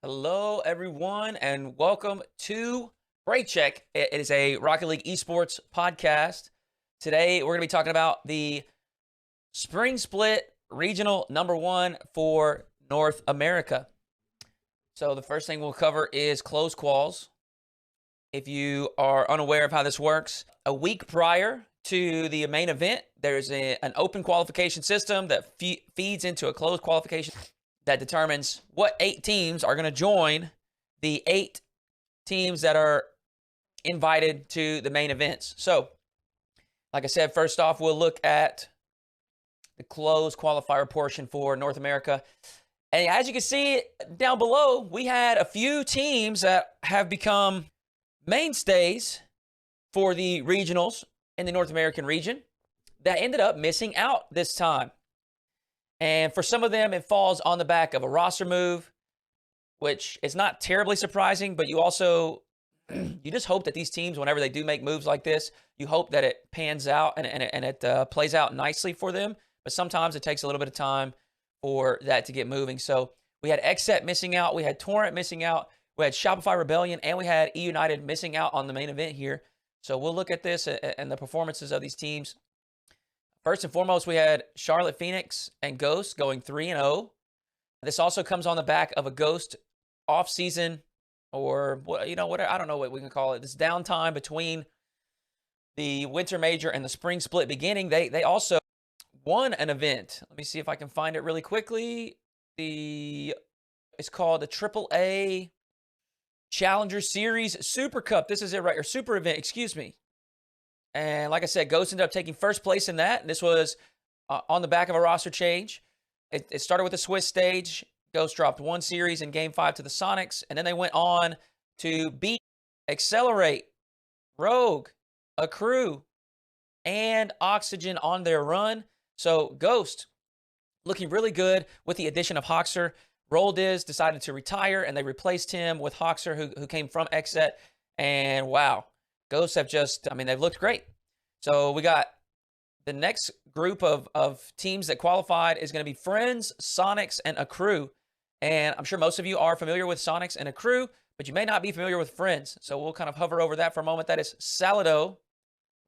Hello, everyone, and welcome to Break Check. It is a Rocket League esports podcast. Today, we're going to be talking about the Spring Split Regional #1 for North America. So, the first thing we'll cover is close quals. If you are unaware of how this works, a week prior to the main event, there's an open qualification system that feeds into a closed qualification that determines what 8 teams are going to join the 8 teams that are invited to the main events. So, like I said, first off, we'll look at the closed qualifier portion for North America. And as you can see down below, we had a few teams that have become mainstays for the regionals in the North American region that ended up missing out this time. And for some of them, it falls on the back of a roster move, which is not terribly surprising, but you also, you just hope that these teams, whenever they do make moves like this, you hope that it pans out and it plays out nicely for them. But sometimes it takes a little bit of time for that to get moving. So we had XSET missing out, we had Torrent missing out, we had Shopify Rebellion, and we had EUnited missing out on the main event here. So we'll look at this and the performances of these teams. First and foremost, we had Charlotte Phoenix and Ghost going 3-0. This also comes on the back of a Ghost off-season, or what I don't know what we can call it. This downtime between the Winter Major and the Spring Split beginning. They also won an event. Let me see if I can find it really quickly. It's called the AAA Challenger Series Super Cup. This is it right here. Super event, excuse me. And like I said, Ghost ended up taking first place in that. This was on the back of a roster change. It started with the Swiss stage. Ghost dropped one series in Game 5 to the Sonics. And then they went on to beat Accelerate, Rogue, Accrue, and Oxygen on their run. So Ghost looking really good with the addition of Hoxer. Roldiz decided to retire, and they replaced him with Hoxer, who came from XSET. And wow. Ghosts have they've looked great. So we got the next group of teams that qualified is going to be Friends, Sonics, and Accrue. And I'm sure most of you are familiar with Sonics and Accrue, but you may not be familiar with Friends. So we'll kind of hover over that for a moment. That is Salado,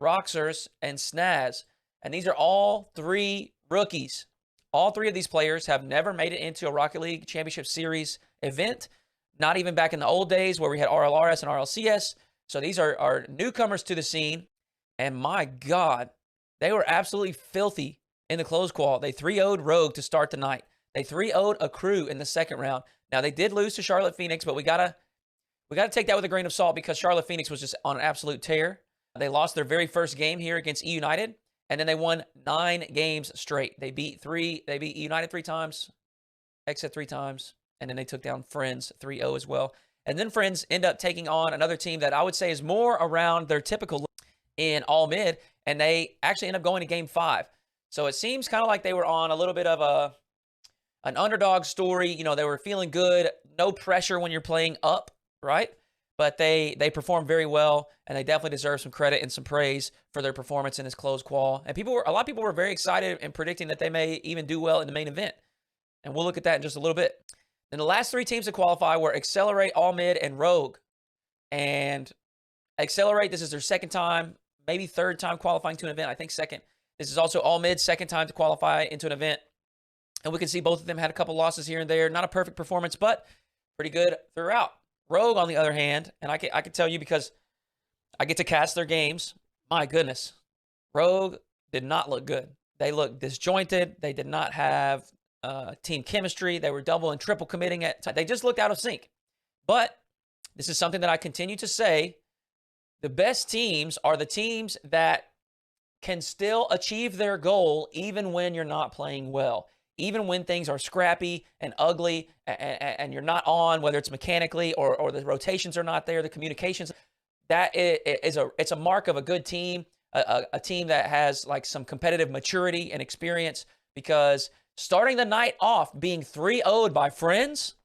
Roxers, and Snaz. And these are all 3 rookies. All 3 of these players have never made it into a Rocket League Championship Series event, not even back in the old days where we had RLRS and RLCS. So these are newcomers to the scene, and my God, they were absolutely filthy in the close qual. They 3-0'd Rogue to start the night. They 3-0'd Accrue in the second round. Now, they did lose to Charlotte Phoenix, but we gotta take that with a grain of salt because Charlotte Phoenix was just on an absolute tear. They lost their very first game here against EUnited, and then they won 9 games straight. They beat EUnited 3 times, XSET 3 times, and then they took down Friends 3-0 as well. And then Friends end up taking on another team that I would say is more around their typical in all mid, and they actually end up going to Game 5. So it seems kind of like they were on a little bit of an underdog story. You know, they were feeling good, no pressure when you're playing up, right? But they performed very well, and they definitely deserve some credit and some praise for their performance in this closed qual. And a lot of people were very excited and predicting that they may even do well in the main event. And we'll look at that in just a little bit. Then the last 3 teams to qualify were Accelerate, All Mid, and Rogue. And Accelerate, this is their second time, maybe third time qualifying to an event. I think second. This is also All Mid, second time to qualify into an event. And we can see both of them had a couple losses here and there. Not a perfect performance, but pretty good throughout. Rogue, on the other hand, and I can tell you because I get to cast their games. My goodness. Rogue did not look good. They looked disjointed. They did not have team chemistry. They were double and triple committing they just looked out of sync. But this is something that I continue to say. The best teams are the teams that can still achieve their goal even when you're not playing well. Even when things are scrappy and ugly and you're not on, whether it's mechanically or the rotations are not there, the communications, it's a mark of a good team, a team that has like some competitive maturity and experience, because starting the night off being 3-0'd by Friends,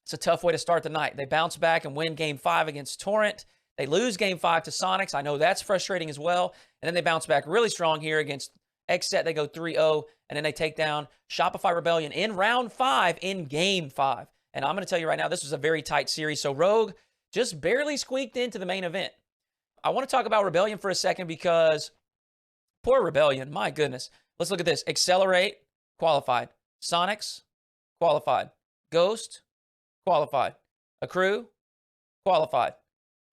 it's a tough way to start the night. They bounce back and win Game 5 against Torrent. They lose Game 5 to Sonics. I know that's frustrating as well. And then they bounce back really strong here against XSET. They go 3-0, and then they take down Shopify Rebellion in round 5 in Game 5. And I'm going to tell you right now, this was a very tight series. So Rogue just barely squeaked into the main event. I want to talk about Rebellion for a second because poor Rebellion, my goodness. Let's look at this. Accelerate, qualified. Sonics, qualified. Ghost, qualified. Accrue, qualified.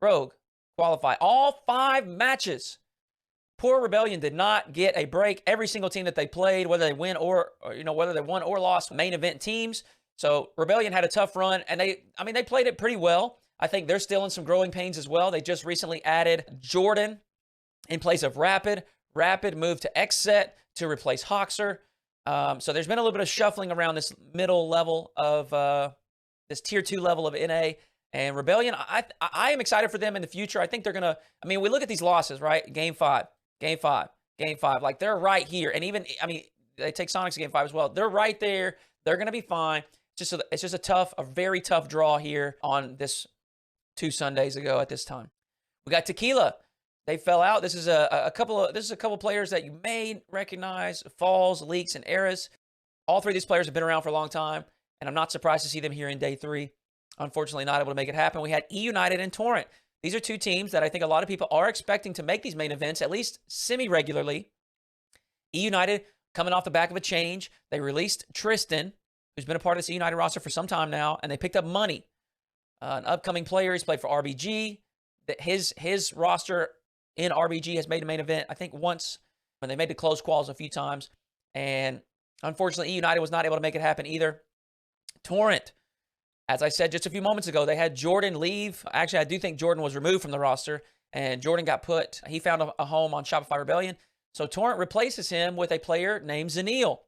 Rogue, qualified. All 5 matches. Poor Rebellion did not get a break. Every single team that they played, whether they win or whether they won or lost, main event teams. So Rebellion had a tough run, and they played it pretty well. I think they're still in some growing pains as well. They just recently added Jordan in place of Rapid. Rapid moved to XSET to replace Hoxer. So there's been a little bit of shuffling around this middle level of this tier 2 level of NA. And Rebellion, I am excited for them in the future. I think they're going to, we look at these losses, right? Game 5, Game 5, Game 5. Like, they're right here. And even, they take Sonics Game 5 as well. They're right there. They're going to be fine. It's just a very tough draw here on this 2 Sundays ago at this time. We got Tequila. They fell out. This is a couple players that you may recognize: Falls, Leaks, and Eras. All 3 of these players have been around for a long time, and I'm not surprised to see them here in day 3. Unfortunately, not able to make it happen. We had EUnited and Torrent. These are 2 teams that I think a lot of people are expecting to make these main events, at least semi-regularly. EUnited, coming off the back of a change, they released Tristan, who's been a part of this EUnited roster for some time now, and they picked up Money, an upcoming player. He's played for RBG. His roster in RBG has made a main event, I think, once, when they made the close quals a few times. And unfortunately, EUnited was not able to make it happen either. Torrent, as I said just a few moments ago, they had Jordan leave. Actually, I do think Jordan was removed from the roster, and Jordan he found a home on Shopify Rebellion. So Torrent replaces him with a player named Zanil.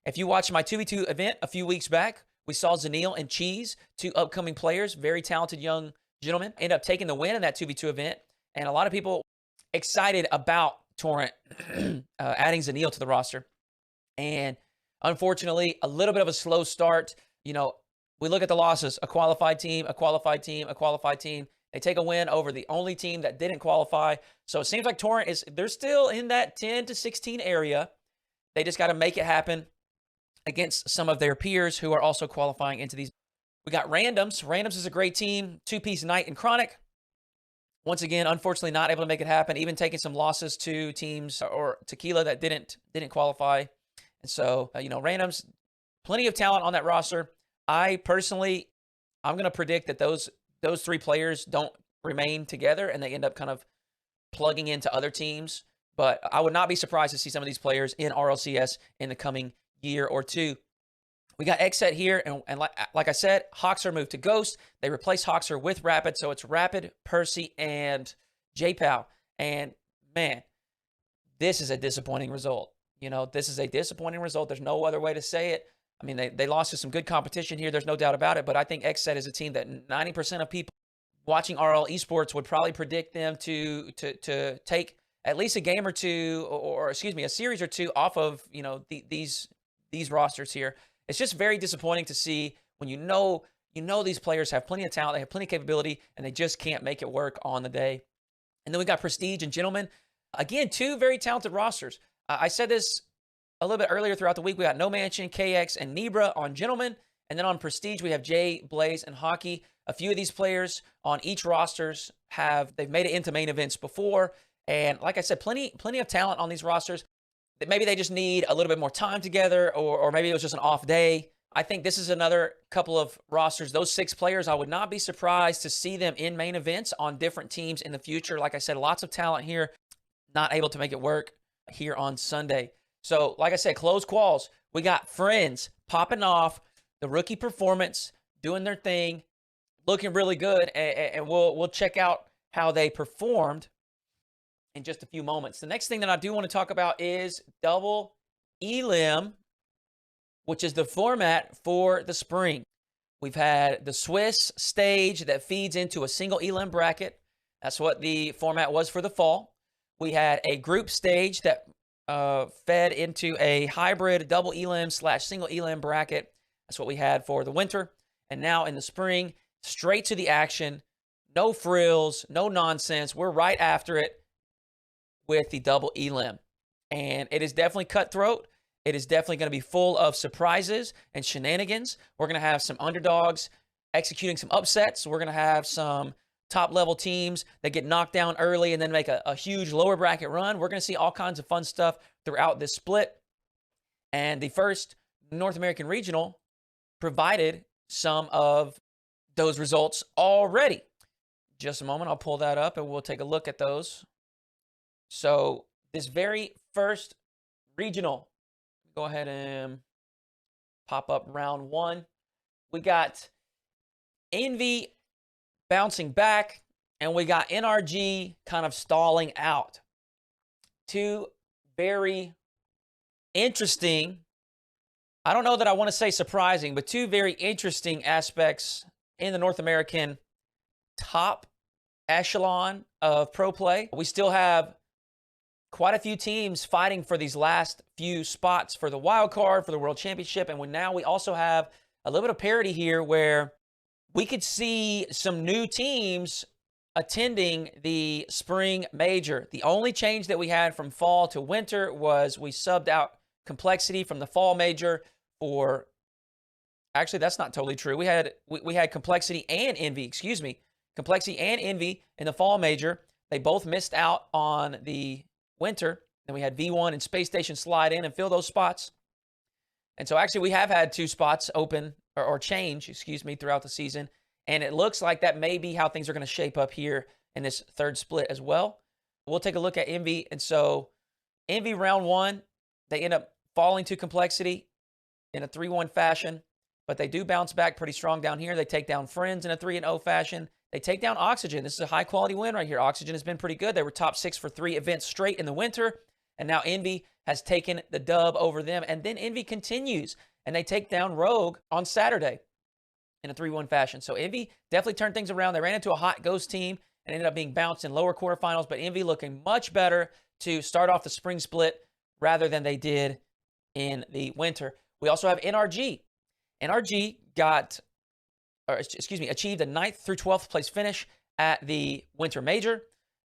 If you watched my 2v2 event a few weeks back, we saw Zanil and Cheese, 2 upcoming players, very talented young gentlemen, end up taking the win in that 2v2 event. And a lot of people excited about Torrent adding Zanil to the roster. And unfortunately, a little bit of a slow start. We look at the losses: a qualified team, a qualified team, a qualified team. They take a win over the only team that didn't qualify. So it seems like Torrent they're still in that 10 to 16 area. They just got to make it happen against some of their peers who are also qualifying into these. We got Randoms. Randoms is a great team. 2-piece Knight and Chronic. Once again, unfortunately, not able to make it happen, even taking some losses to teams or Tequila that didn't qualify. And so, Randoms, plenty of talent on that roster. I'm going to predict that those 3 players don't remain together and they end up kind of plugging into other teams. But I would not be surprised to see some of these players in RLCS in the coming year or 2. We got XSET here, and like I said, Hoxer moved to Ghost. They replaced Hoxer with Rapid, so it's Rapid, Percy, and JPOW. And, man, this is a disappointing result. This is a disappointing result. There's no other way to say it. They lost to some good competition here. There's no doubt about it, but I think XSET is a team that 90% of people watching RL Esports would probably predict them to take at least a game or 2, or a series or 2 off of, these rosters here. It's just very disappointing to see when these players have plenty of talent, they have plenty of capability, and they just can't make it work on the day. And then we got Prestige and Gentlemen. Again, 2 very talented rosters. I said this a little bit earlier throughout the week. We got No Mansion, KX, and Nebra on Gentlemen. And then on Prestige, we have Jay, Blaze, and Hockey. A few of these players on each rosters they've made it into main events before. And like I said, plenty of talent on these rosters. Maybe they just need a little bit more time together, or maybe it was just an off day. I think this is another couple of rosters. Those 6 players, I would not be surprised to see them in main events on different teams in the future. Like I said, lots of talent here, not able to make it work here on Sunday. So, like I said, close quals. We got Friends popping off, the rookie performance, doing their thing, looking really good, and we'll check out how they performed in just a few moments. The next thing that I do want to talk about is double Elim, which is the format for the spring. We've had the Swiss stage that feeds into a single Elim bracket. That's what the format was for the fall. We had a group stage that fed into a hybrid double Elim / single Elim bracket. That's what we had for the winter. And now in the spring, straight to the action. No frills, no nonsense. We're right after it with the double Elim. And it is definitely cutthroat. It is definitely going to be full of surprises and shenanigans. We're going to have some underdogs executing some upsets. We're going to have some top-level teams that get knocked down early and then make a huge lower bracket run. We're going to see all kinds of fun stuff throughout this split. And the first North American Regional provided some of those results already. Just a moment, I'll pull that up and we'll take a look at those. So this very first regional, go ahead and pop up round one. We got Envy bouncing back, and we got NRG kind of stalling out. Two very interesting, I don't know that I want to say surprising, but two very interesting aspects in the North American top echelon of pro play. We still have quite a few teams fighting for these last few spots for the wild card, for the World Championship, and now we also have a little bit of parity here where we could see some new teams attending the spring major. The only change that we had from fall to winter was we subbed out complexity from the fall major for, actually that's not totally true. We had complexity and envy, complexity and envy in the fall major. They both missed out on the winter. Then we had V1 and Space Station slide in and fill those spots. And so actually we have had two spots open or change, throughout the season. And it looks like that may be how things are going to shape up here in this third split as well. We'll take a look at Envy. And so Envy round one, they end up falling to complexity in a 3-1 fashion, but they do bounce back pretty strong down here. They take down Friends in a 3-0 fashion. They take down Oxygen. This is a high quality win right here. Oxygen has been pretty good. They were top 6 for 3 events straight in the winter. And now Envy has taken the dub over them. And then Envy continues, and they take down Rogue on Saturday in a 3-1 fashion. So Envy definitely turned things around. They ran into a hot Ghost team and ended up being bounced in lower quarterfinals, but Envy looking much better to start off the spring split rather than they did in the winter. We also have NRG. NRG achieved a 9th through 12th place finish at the winter major.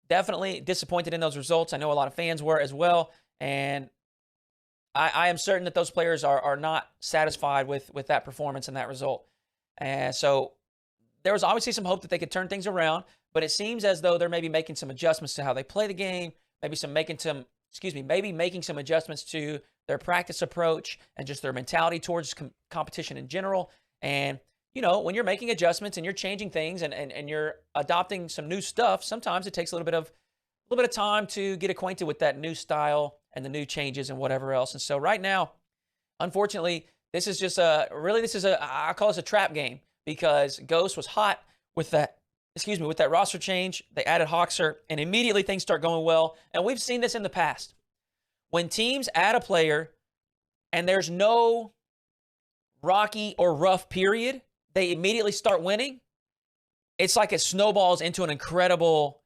Definitely disappointed in those results. I know a lot of fans were as well. And I am certain that those players are not satisfied with that performance and that result. And so there was obviously some hope that they could turn things around, but it seems as though they're maybe making some adjustments to how they play the game, maybe making some adjustments to their practice approach and just their mentality towards competition in general. And, you know, when you're making adjustments and you're changing things and you're adopting some new stuff, sometimes it takes a little bit of time to get acquainted with that new style and the new changes and whatever else. And so right now, unfortunately, this is just I call this a trap game, because Ghost was hot with that roster change. They added Hoxer, and immediately things start going well. And we've seen this in the past. When teams add a player and there's no rocky or rough period, they immediately start winning. It's like it snowballs into an incredible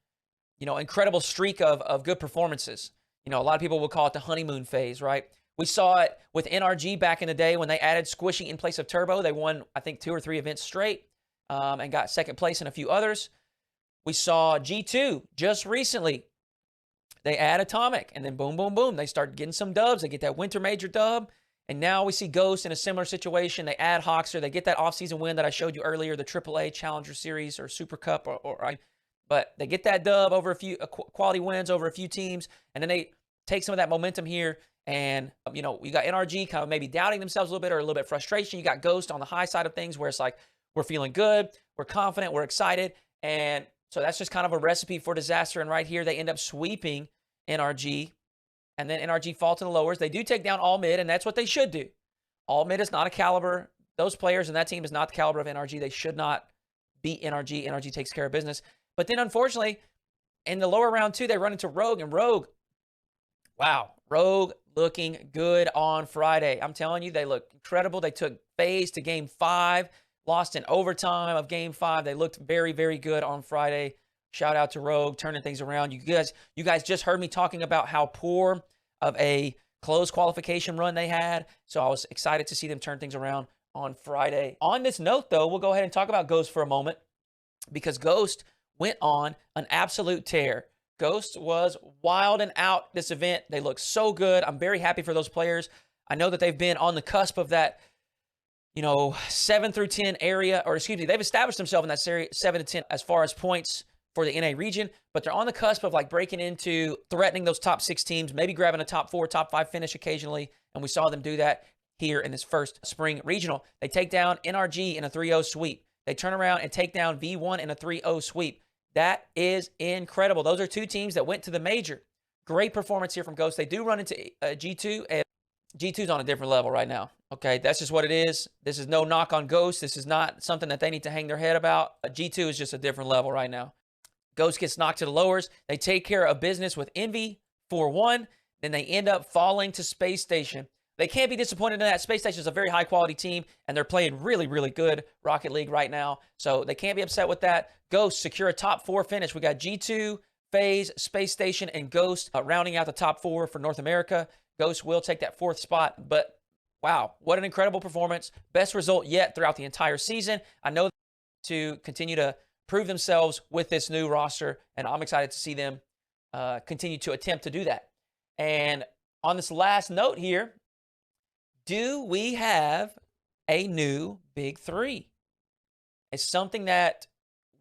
streak of good performances. You know, a lot of people will call it the honeymoon phase, right? We saw it with NRG back in the day when they added Squishy in place of Turbo. They won, I think, 2 or 3 events straight and got second place in a few others. We saw G2 just recently. They add Atomic, and then boom, boom, boom. They start getting some dubs. They get that winter major dub. And now we see Ghost in a similar situation. They add Hoxer. They get that offseason win that I showed you earlier, the AAA Challenger Series or Super Cup. But they get that dub over a few quality wins over a few teams, and then they take some of that momentum here. And, you got NRG kind of maybe doubting themselves a little bit, or a little bit of frustration. You got Ghost on the high side of things where it's like, we're feeling good, we're confident, we're excited. And so that's just kind of a recipe for disaster. And right here, they end up sweeping NRG. And then NRG fall to the lowers. They do take down all mid, and that's what they should do. All mid is not a caliber. Those players and that team is not the caliber of NRG. They should not beat NRG. NRG takes care of business. But then, unfortunately, in the lower round 2, they run into Rogue. And Rogue looking good on Friday. I'm telling you, they look incredible. They took FaZe to Game 5, lost in overtime of Game 5. They looked very, very good on Friday. Shout out to Rogue, turning things around. You guys just heard me talking about how poor of a close qualification run they had. So I was excited to see them turn things around on Friday. On this note, though, we'll go ahead and talk about Ghost for a moment, because Ghost went on an absolute tear. Ghost was wild and out this event. They look so good. I'm very happy for those players. I know that they've been on the cusp of that 7 through 10 area, or excuse me, they've established themselves in that series 7 to 10 as far as points for the NA region, but they're on the cusp of like breaking into threatening those top 6 teams, maybe grabbing a top 4, top 5 finish occasionally. And we saw them do that here in this first spring regional. They take down NRG in a 3-0 sweep. They turn around and take down V1 in a 3-0 sweep. That is incredible. Those are 2 teams that went to the major. Great performance here from Ghost. They do run into G2, and G2's on a different level right now. Okay, that's just what it is. This is no knock on Ghost. This is not something that they need to hang their head about. G2 is just a different level right now. Ghost gets knocked to the lowers. They take care of business with Envy 4-1. Then they end up falling to Space Station. They can't be disappointed in that. Space Station is a very high-quality team, and they're playing really, really good Rocket League right now. So they can't be upset with that. Ghost secure a top 4 finish. We got G2, FaZe, Space Station, and Ghost rounding out the top 4 for North America. Ghost will take that 4th spot, but wow, what an incredible performance. Best result yet throughout the entire season. I know to continue to prove themselves with this new roster, and I'm excited to see them continue to attempt to do that. And on this last note here, do we have a new Big 3? It's something that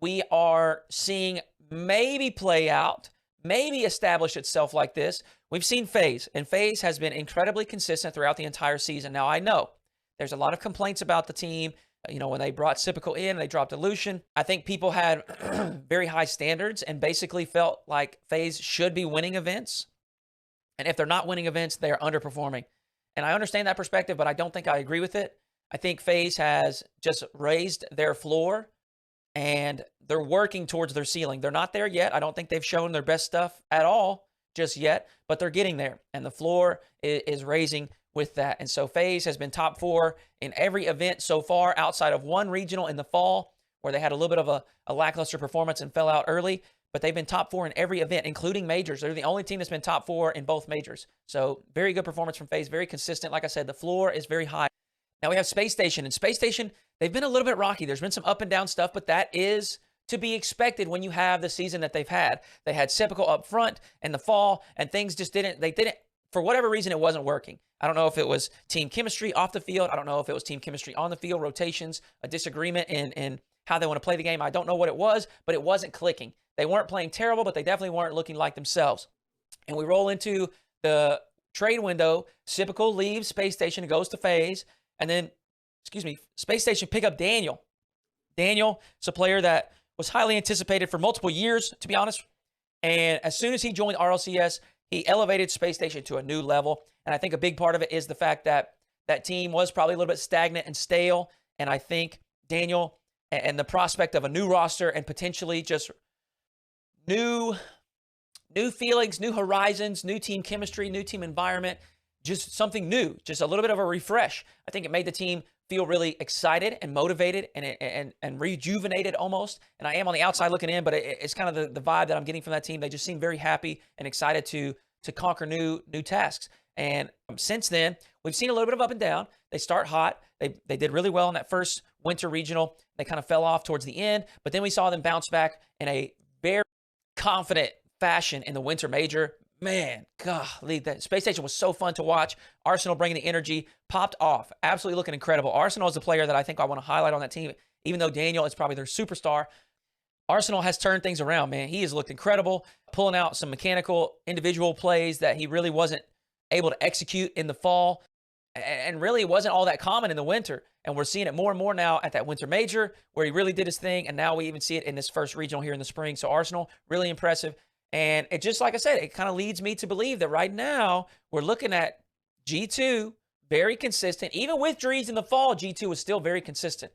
we are seeing maybe play out, maybe establish itself like this. We've seen FaZe, and FaZe has been incredibly consistent throughout the entire season. Now, I know there's a lot of complaints about the team. When they brought Sypical in, they dropped Illusion. I think people had very high standards and basically felt like FaZe should be winning events. And if they're not winning events, they are underperforming. And I understand that perspective, but I don't think I agree with it. I think FaZe has just raised their floor, and they're working towards their ceiling. They're not there yet. I don't think they've shown their best stuff at all just yet, but they're getting there, and the floor is raising with that. And so FaZe has been top 4 in every event so far, outside of one regional in the fall where they had a little bit of a lackluster performance and fell out early, but they've been top 4 in every event, including majors. They're the only team that's been top 4 in both majors. So very good performance from FaZe, very consistent. Like I said, the floor is very high. Now we have Space Station, and Space Station, they've been a little bit rocky. There's been some up and down stuff, but that is to be expected when you have the season that they've had. They had Sypical up front in the fall, and things just didn't, for whatever reason, it wasn't working. I don't know if it was team chemistry off the field. I don't know if it was team chemistry on the field, rotations, a disagreement in how they want to play the game. I don't know what it was, but it wasn't clicking. They weren't playing terrible, but they definitely weren't looking like themselves. And we roll into the trade window. Sypical leaves Space Station and goes to FaZe. And then, Space Station pick up Daniel. Daniel is a player that was highly anticipated for multiple years, to be honest. And as soon as he joined RLCS, he elevated Space Station to a new level. And I think a big part of it is the fact that that team was probably a little bit stagnant and stale. And I think Daniel and the prospect of a new roster and potentially just new feelings, new horizons, new team chemistry, new team environment, just something new, just a little bit of a refresh. I think it made the team feel really excited and motivated and rejuvenated almost. And I am on the outside looking in, but it's kind of the vibe that I'm getting from that team. They just seem very happy and excited to conquer new tasks. And since then, we've seen a little bit of up and down. They start hot. They did really well in that first winter regional. They kind of fell off towards the end, but then we saw them bounce back in a very confident fashion in the winter major. Man, golly, that Space Station was so fun to watch. Arsenal bringing the energy, popped off. Absolutely looking incredible. Arsenal is the player that I think I want to highlight on that team, even though Daniel is probably their superstar. Arsenal has turned things around, man. He has looked incredible, pulling out some mechanical individual plays that he really wasn't able to execute in the fall, and really wasn't all that common in the winter. And we're seeing it more and more now at that winter major where he really did his thing, and now we even see it in this first regional here in the spring. So Arsenal, really impressive. And it just, like I said, it kind of leads me to believe that right now we're looking at G2, very consistent. Even with Drees in the fall, G2 was still very consistent.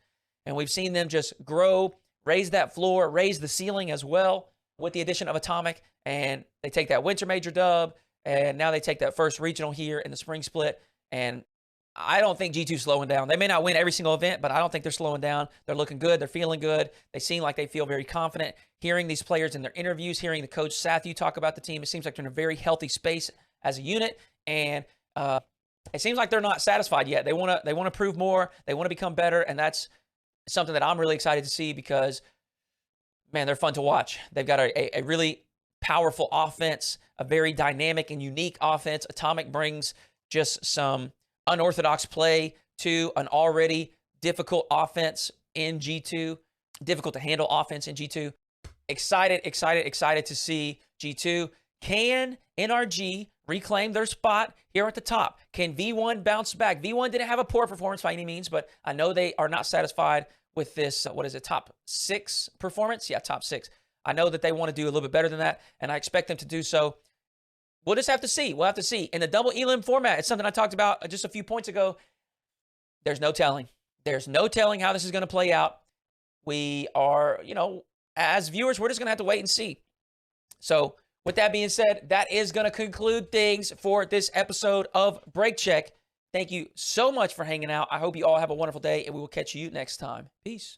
And we've seen them just grow, raise that floor, raise the ceiling as well with the addition of Atomic. And they take that winter major dub, and now they take that first regional here in the spring split. And I don't think G2's slowing down. They may not win every single event, but I don't think they're slowing down. They're looking good. They're feeling good. They seem like they feel very confident. Hearing these players in their interviews, hearing the coach Sathu talk about the team, it seems like they're in a very healthy space as a unit. And it seems like they're not satisfied yet. They want to prove more. They want to become better. And that's something that I'm really excited to see because, man, they're fun to watch. They've got a really powerful offense, a very dynamic and unique offense. Atomic brings just some unorthodox play to an already difficult offense in G2, difficult to handle offense in G2. Excited to see G2. Can NRG reclaim their spot here at the top? Can V1 bounce back? V1 didn't have a poor performance by any means, but I know they are not satisfied with this, top 6 performance? Yeah, top 6. I know that they want to do a little bit better than that, and I expect them to do so. We'll just have to see. We'll have to see. In the double Elim format, it's something I talked about just a few points ago. There's no telling. There's no telling how this is going to play out. We are, as viewers, we're just going to have to wait and see. So with that being said, that is going to conclude things for this episode of Break Check. Thank you so much for hanging out. I hope you all have a wonderful day, and we will catch you next time. Peace.